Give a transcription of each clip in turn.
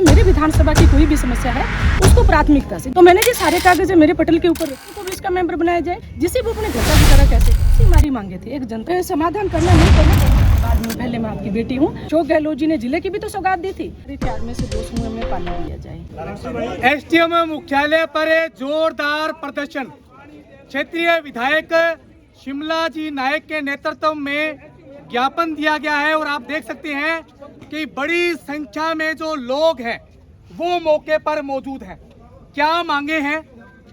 मेरे विधानसभा की कोई भी समस्या है उसको प्राथमिकता से, तो मैंने ये सारे कागज मेरे पटल के ऊपर को भी इसका मेंबर बनाया जाए, जिसे वो अपने घर का गुजारा कैसे, हमारी मांगे थी। एक जनता समाधान करना नहीं करना बाद में, पहले मैं आपकी बेटी हूँ। अशोक गहलोत जी ने जिले की भी तो सौगात दी थी, 4 में से 2 कुएं में पानी दिया जाए। एसडीएम मुख्यालय पर जोरदार प्रदर्शन। क्षेत्रीय विधायक शिमला जी नायक के नेतृत्व में ज्ञापन दिया गया है और आप देख सकते हैं कि बड़ी संख्या में जो लोग हैं वो मौके पर मौजूद हैं। क्या मांगे हैं,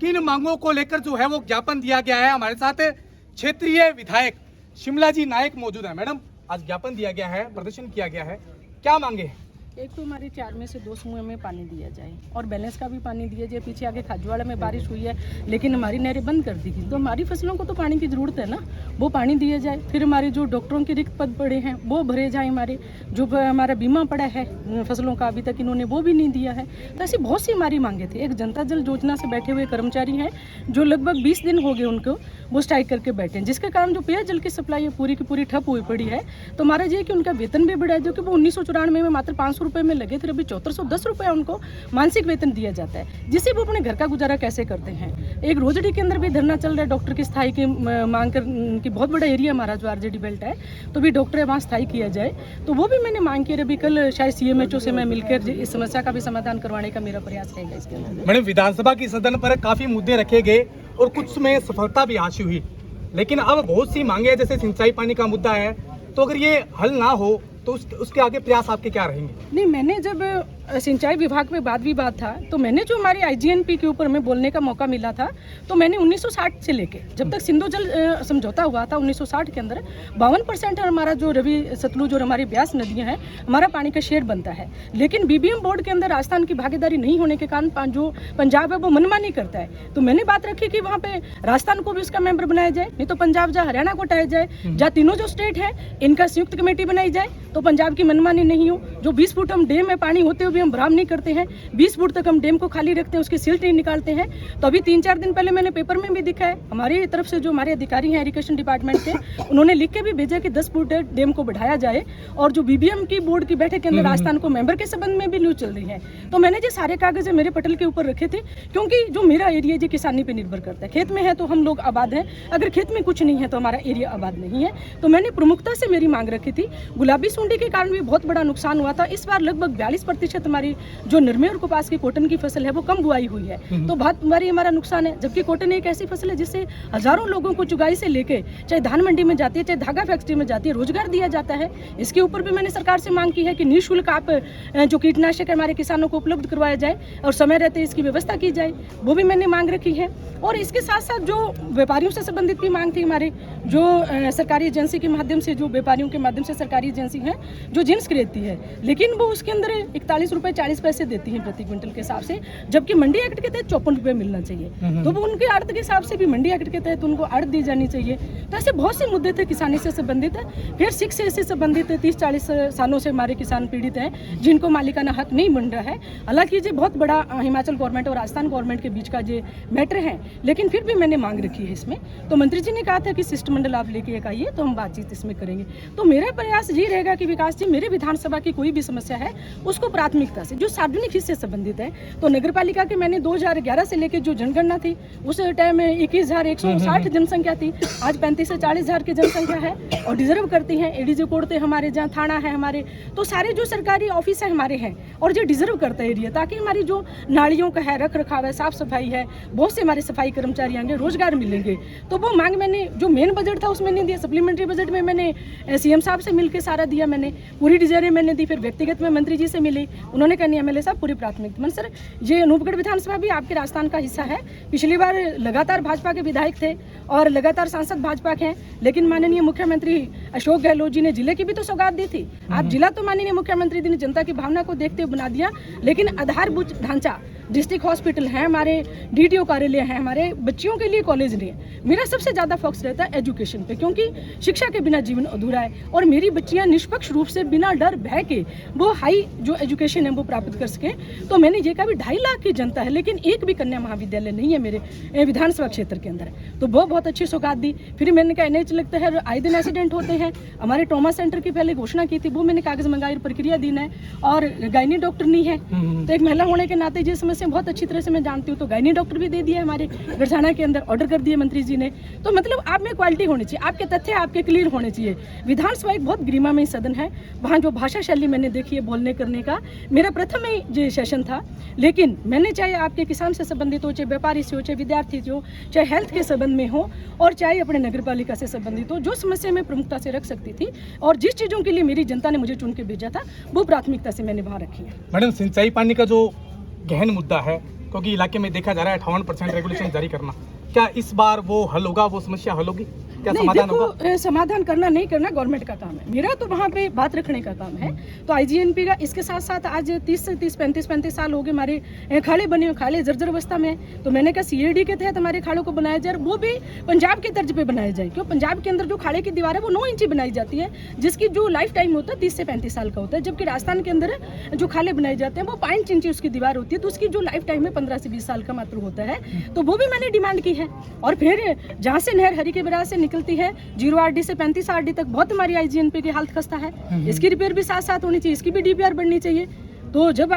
किन मांगों को लेकर जो है वो ज्ञापन दिया गया है। हमारे साथ क्षेत्रीय विधायक शिमला जी नायक मौजूद है। मैडम, आज ज्ञापन दिया गया है, प्रदर्शन किया गया है, क्या मांगे हैं? एक तो हमारे 4 में से 2 कुएं में पानी दिया जाए और बैलेंस का भी पानी दिया जाए। पीछे आगे खाजवाड़ा में बारिश हुई है लेकिन हमारी नहरें बंद कर दी थी, तो हमारी फसलों को तो पानी की ज़रूरत है ना, वो पानी दिया जाए। फिर हमारे जो डॉक्टरों के रिक्त पद पड़े हैं वो भरे जाए। हमारे जो हमारा बीमा पड़ा है फसलों का, अभी तक इन्होंने वो भी नहीं दिया है। तो ऐसी बहुत सी हमारी मांगे थी। एक जनता जल योजना से बैठे हुए कर्मचारी हैं जो लगभग 20 दिन हो गए उनको वो स्ट्राइक करके बैठे हैं, जिसके कारण जो पेयजल की सप्लाई है पूरी की पूरी ठप हुई पड़ी है। तो हमारा ये कि उनका वेतन भी बढ़ाया, जो कि वो 1994 में मात्र 500 रुपये में लगे थे, अभी 1410 रुपये उनको मानसिक वेतन दिया जाता है, जिससे वो अपने घर का गुजारा कैसे करते हैं। एक रोजड़ी के अंदर भी धरना चल रहा है डॉक्टर की स्थायी की मांग कर, की बहुत बड़ा एरिया हमारा जो आरजेडी बेल्ट है, तो भी डॉक्टर वहाँ स्थायी किया जाए। तो वो भी मैंने मांग की। अभी कल शायद CMHO से मैं मिलकर इस समस्या का भी समाधान करवाने का मेरा प्रयास रहेगा इसके अंदर। मैडम, विधानसभा की सदन पर काफी मुद्दे रखे गए और कुछ में सफलता भी हासिल हुई, लेकिन अब बहुत सी मांगे हैं, जैसे सिंचाई पानी का मुद्दा है, तो अगर ये हल ना हो तो उसके आगे प्रयास आपके क्या रहेंगे? नहीं, मैंने जब सिंचाई विभाग में वाद विवाद था तो मैंने जो हमारी IGNP के ऊपर में बोलने का मौका मिला था, तो मैंने 1960 से लेके जब तक सिंधु जल समझौता हुआ था 1960 के अंदर 52% हमारा जो रवि सतलुज और हमारी ब्यास नदियां हैं हमारा पानी का शेयर बनता है। लेकिन BBM बोर्ड के अंदर राजस्थान की भागीदारी नहीं होने के कारण जो पंजाब है वो मनमानी करता है। तो मैंने बात रखी कि वहाँ पे राजस्थान को भी उसका मेंबर बनाया जाए, नहीं तो पंजाब जहाँ हरियाणा को हटाया जाए, जहाँ तीनों जो स्टेट है इनका संयुक्त कमेटी बनाई जाए, तो पंजाब की मनमानी नहीं हो। जो 20 फुट हम डैम में पानी होते हुए हम बराम नहीं करते हैं, 20 फुट तक हम डैम को खाली रखते हैं, उसकी सिल्ट नहीं निकालते हैं। तो अभी 3-4 दिन पहले मैंने पेपर में भी दिखा है, हमारी तरफ से जो हमारे अधिकारी हैं इरिगेशन डिपार्टमेंट के, उन्होंने लिख के भी भेजा कि 10 फुट डैम को बढ़ाया जाए। और जो BBM की बोर्ड की बैठक के अंदर राजस्थान को मेंबर के संबंध में भी न्यूज चल रही है। तो मैंने जो सारे कागज मेरे पटल के ऊपर रखे थे, क्योंकि जो मेरा एरिया जो किसानी पे निर्भर करता है, खेत में है तो हम लोग आबाद हैं, अगर खेत में कुछ नहीं है तो हमारा एरिया आबाद नहीं है। तो मैंने प्रमुखता से मेरी मांग रखी थी। गुलाबी सुंडी के कारण भी बहुत बड़ा नुकसान हुआ था। इस बार लगभग 42% हमारी जो नरमे और कपास की कॉटन की फसल है वो कम बुआई हुई है, तो बहुत भारी हमारा नुकसान है। जबकि कॉटन एक ऐसी फसल है जिससे हजारों लोगों को चुगाई से लेके चाहे धान मंडी में जाती है, चाहे धागा फैक्ट्री में जाती है, रोजगार दिया जाता है। इसके ऊपर भी मैंने सरकार से मांग की है कि निःशुल्क आप जो कीटनाशक हमारे किसानों को उपलब्ध करवाया जाए और समय रहते इसकी व्यवस्था की जाए, वो भी मैंने मांग रखी है। और इसके साथ साथ जो व्यापारियों से संबंधित भी मांग थी, हमारे जो सरकारी एजेंसी के माध्यम से, जो व्यापारियों के माध्यम से सरकारी एजेंसी है जो जिन्स खरीदती है, लेकिन वो उसके अंदर 41 रुपये 40 पैसे देती हैं प्रति क्विंटल के हिसाब से, जबकि मंडी एक्ट के तहत 54 रुपये मिलना चाहिए। तो वो उनके आड़त के हिसाब से भी मंडी एक्ट के तहत उनको आड़त दी जानी चाहिए। तो ऐसे बहुत से मुद्दे थे किसानी से संबंधित है। फिर शिक्षा से संबंधित 30-40 सालों से हमारे किसान पीड़ित हैं जिनको मालिकाना हक नहीं बन रहा है। हालांकि ये बहुत बड़ा हिमाचल गवर्नमेंट और राजस्थान गवर्नमेंट के बीच का ये मैटर है, लेकिन फिर भी मैंने मांग रखी है इसमें। तो मंत्री जी ने कहा था कि शिष्टमंडल आप लेके एक आइए तो हम बातचीत इसमें करेंगे। तो मेरा प्रयास ये रहेगा कि विकास जी, मेरे विधानसभा की कोई भी समस्या है उसको प्राथमिकता से, जो सार्वजनिक हित से संबंधित है। तो नगर पालिका के मैंने 2011 से लेकर जो जनगणना थी उस टाइम में 21,160 जनसंख्या थी, आज 35 से 40,000 की जनसंख्या है और डिजर्व करती हैं। ADJ कोड थे हमारे, जहाँ थाना है हमारे, तो सारे जो सरकारी ऑफिस है हमारे हैं और जो डिजर्व करता है एरिया, ताकि हमारी जो नालियों का है, रख रखाव है, साफ सफाई है, बहुत से हमारे सफाई कर्मचारी आएंगे, रोजगार मिलेंगे। तो वो मांग मैंने जो मेन बजट था उसमें नहीं दिया, सप्लीमेंट्री बजट में मैंने CM साहब से मिलकर सारा दिया, मैंने पूरी डिजाइनें मैंने दी। फिर व्यक्तिगत में मंत्री जी से मिली, उन्होंने कहा नहीं MLA साहब पूरी प्राथमिकता। मन सर, ये अनूपगढ़ विधानसभा भी आपके राजस्थान का हिस्सा है। पिछली बार लगातार भाजपा के विधायक थे और लगातार सांसद भाजपा के हैं, लेकिन माननीय मुख्यमंत्री अशोक गहलोत जी ने जिले की भी तो सौगात दी थी। आप जिला तो माननीय मुख्यमंत्री जी ने जनता की भावना को देखते हुए बना दिया, लेकिन आधारभूत ढांचा डिस्ट्रिक्ट हॉस्पिटल हैं, हमारे डीटीओ कार्यालय हैं, हमारे बच्चियों के लिए कॉलेज नहीं है। मेरा सबसे ज़्यादा फोकस रहता है एजुकेशन पे, क्योंकि शिक्षा के बिना जीवन अधूरा है और मेरी बच्चियां निष्पक्ष रूप से बिना डर भय के वो हाई जो एजुकेशन है वो प्राप्त कर सकें। तो मैंने ये कहा भी 2.5 लाख की जनता है लेकिन एक भी कन्या महाविद्यालय नहीं है मेरे विधानसभा क्षेत्र के अंदर, तो वो बहुत अच्छी सौगात दी। फिर मैंने कहा NH लगता है, आए दिन एक्सीडेंट होते हैं, हमारे ट्रॉमा सेंटर की पहले घोषणा की थी, वो मैंने कागज मंगाई, प्रक्रिया दी है, और गायनी डॉक्टर नहीं है, तो एक महिला होने के नाते ये समस्या बहुत अच्छी तरह से मैं जानती हूँ, तो गायनी डॉक्टर भी दे दिया हमारे गढ़साना के अंदर, ऑर्डर कर दिए मंत्री जी ने। तो मतलब आप में क्वालिटी होनी चाहिए, आपके तथ्य आपके क्लियर होने चाहिए। विधानसभा एक बहुत गरिमामय सदन है, वहाँ जो भाषा शैली मैंने देखी है बोलने करने का, मेरा प्रथम ही ये सेशन था, लेकिन मैंने चाहे आपके किसान से संबंधित हो, चाहे व्यापारी से हो, चाहे विद्यार्थी से हो, चाहे हेल्थ के संबंध में हो, और चाहे अपने नगर पालिका से संबंधित हो, जो समस्या मैं प्रमुखता से रख सकती थी और जिस चीज़ों के लिए मेरी जनता ने मुझे चुन के भेजा था वो प्राथमिकता से मैंने वहाँ रखी है। मैडम, सिंचाई पानी का जो गहन मुद्दा है, क्योंकि इलाके में देखा जा रहा है 58% रेगुलेशन जारी करना, क्या इस बार वो हल होगा, वो समस्या हल होगी, क्या नहीं, समाधान देखो, होगा? समाधान करना नहीं करना गवर्नमेंट का काम है, मेरा तो वहाँ पे बात रखने का काम है। तो IGNP का इसके साथ साथ आज 35 साल हो गए हमारे खाड़े बने हुए, खाड़े जर्जर अवस्था में है। तो मैंने कहा CAD के तहत हमारे खाड़ों को बनाया जाए, वो भी पंजाब के तर्ज पे बनाया जाए, क्यों पंजाब के अंदर जो खाड़े की दीवार है वो 9 इंची बनाई जाती है, जिसकी जो लाइफ टाइम होता है 30 से 35 साल का होता है, जबकि राजस्थान के अंदर जो खाले बनाए जाते हैं वो 5 इंची उसकी दीवार होती है, तो उसकी जो लाइफ टाइम है 15 से 20 साल का मात्र होता है। तो वो भी मैंने डिमांड की है। और फिर जहाँ से नहर हरी के बराज से निकलती है 0 RD से 35 RD तक बहुत हमारी IGNP की हालत खस्ता है, इसकी रिपेयर भी साथ साथ होनी चाहिए, इसकी भी DPR बढ़नी चाहिए। तो जब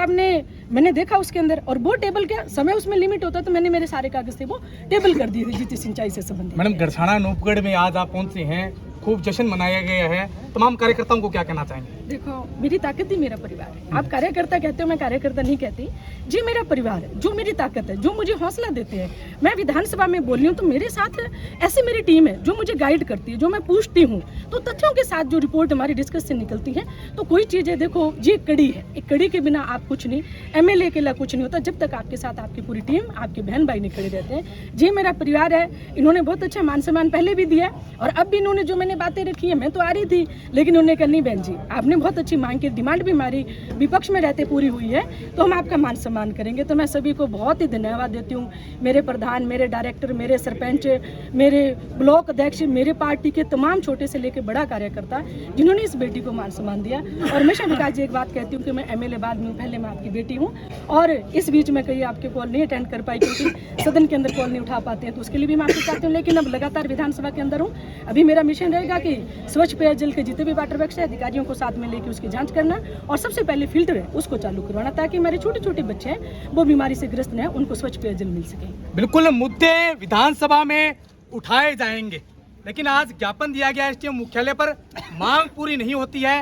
मैंने देखा उसके अंदर, और वो टेबल क्या समय उसमें लिमिट होता, तो मैंने मेरे सारे कागज थे वो टेबल कर दिए थे जीती सिंचाई से संबंधित। मैडम, गढ़साना नूपगढ़ में आज आप पहुंचे हैं, खूब जश्न मनाया गया है, तमाम कार्यकर्ताओं को क्या कहना चाहेंगे? देखो, मेरी ताकत ही मेरा परिवार है। आप कार्यकर्ता कहते हो, मैं कार्यकर्ता नहीं कहती जी, मेरा परिवार है जो मेरी ताकत है, जो मुझे हौसला देते हैं। मैं विधानसभा में बोल रही हूँ तो मेरे साथ ऐसी मेरी टीम है जो मुझे गाइड करती है, जो मैं पूछती हूँ, तो तथ्यों के साथ जो रिपोर्ट हमारी डिस्कस से निकलती है, तो कोई चीज़ें देखो, ये कड़ी है, एक कड़ी के बिना आप कुछ नहीं, MLA के लिए कुछ नहीं होता, जब तक आपके साथ आपकी पूरी टीम, आपके बहन भाई नहीं खड़े रहते हैं। जी मेरा परिवार है, इन्होंने बहुत अच्छा मान सम्मान पहले भी दिया, और अब भी इन्होंने जो मैंने बातें रखी है, मैं तो आ रही थी, लेकिन उन्होंने कहा नहीं बहन जी, आपने बहुत अच्छी मांग की, डिमांड भी हमारी विपक्ष में रहते पूरी हुई है, तो हम आपका मान सम्मान करेंगे। तो मैं सभी को बहुत ही धन्यवाद देती हूँ, मेरे प्रधान, मेरे डायरेक्टर, मेरे सरपंच, मेरे ब्लॉक अध्यक्ष, मेरे पार्टी के तमाम छोटे से लेकर बड़ा कार्यकर्ता, जिन्होंने इस बेटी को मान सम्मान दिया। और हमेशा विकास जी एक बात कहती हूँ कि मैं MLA बाद में, पहले मैं आपकी बेटी हूँ, और इस बीच में कहीं आपके कॉल नहीं अटेंड कर पाई, क्योंकि सदन के अंदर कॉल नहीं उठा पाते हैं, तो उसके लिए भी माफी चाहती हूँ। लेकिन अब लगातार विधानसभा के अंदर हूँ, अभी मेरा मिशन रहेगा कि स्वच्छ पेयजल के जितने भी वाटर वर्क्स है, अधिकारियों को साथ में लेकर उसकी जांच करना, और सबसे पहले फिल्टर है उसको चालू करवाना, ताकि हमारे छोटे छोटे बच्चे हैं वो बीमारी से ग्रस्त हैं, उनको स्वच्छ पेयजल मिल सके। बिल्कुल, मुद्दे विधानसभा में उठाए जाएंगे, लेकिन आज ज्ञापन दिया गया SDM मुख्यालय पर, मांग पूरी नहीं होती है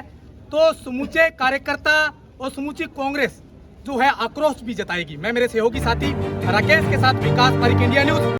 तो समूचे कार्यकर्ता और समूची कांग्रेस जो है आक्रोश भी जताएगी। मैं मेरे सहयोगी साथी राकेश के साथ विकास पारिक, इंडिया न्यूज।